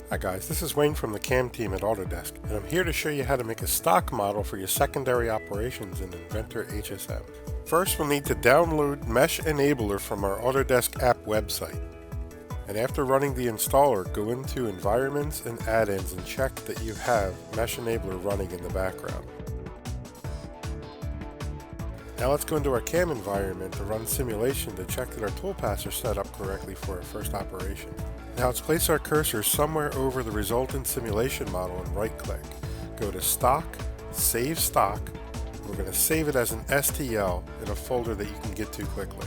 Hi guys, this is Wayne from the CAM team at Autodesk, and I'm here to show you how to make a stock model for your secondary operations in Inventor HSM. First, we'll need to download Mesh Enabler from our Autodesk app website. And after running the installer, go into Environments and Add-ins and check that you have Mesh Enabler running in the background. Now let's go into our CAM environment to run simulation to check that our toolpaths are set up correctly for our first operation. Now let's place our cursor somewhere over the resultant simulation model and right-click. Go to Stock, Save Stock. We're going to save it as an STL in a folder that you can get to quickly.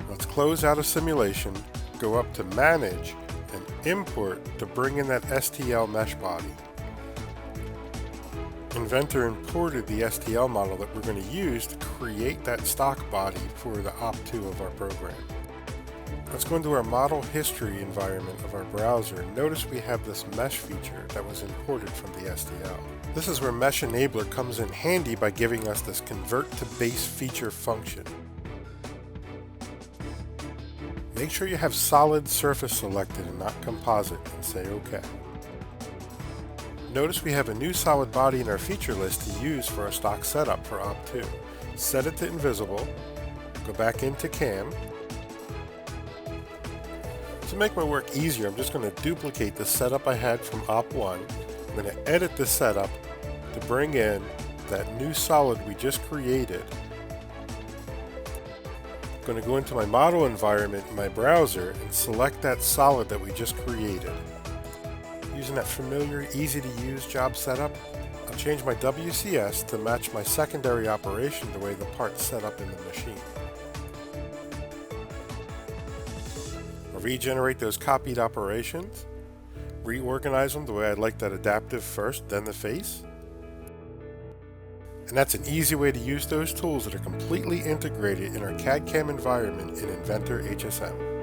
Let's close out of simulation, go up to Manage, and Import to bring in that STL mesh body. Inventor imported the STL model that we're going to use to create that stock body for the Op2 of our program. Let's go into our model history environment of our browser and notice we have this mesh feature that was imported from the STL. This is where Mesh Enabler comes in handy by giving us this convert to base feature function. Make sure you have solid surface selected and not composite and say OK. Notice we have a new solid body in our feature list to use for our stock setup for Op2. Set it to invisible, go back into CAM. To make my work easier, I'm just going to duplicate the setup I had from Op1. I'm going to edit the setup to bring in that new solid we just created. I'm going to go into my model environment in my browser and select that solid that we just created. Using that familiar, easy to use job setup, I'll change my WCS to match my secondary operation the way the part's set up in the machine. I'll regenerate those copied operations, reorganize them the way I'd like that adaptive first, then the face. And that's an easy way to use those tools that are completely integrated in our CAD/CAM environment in Inventor HSM.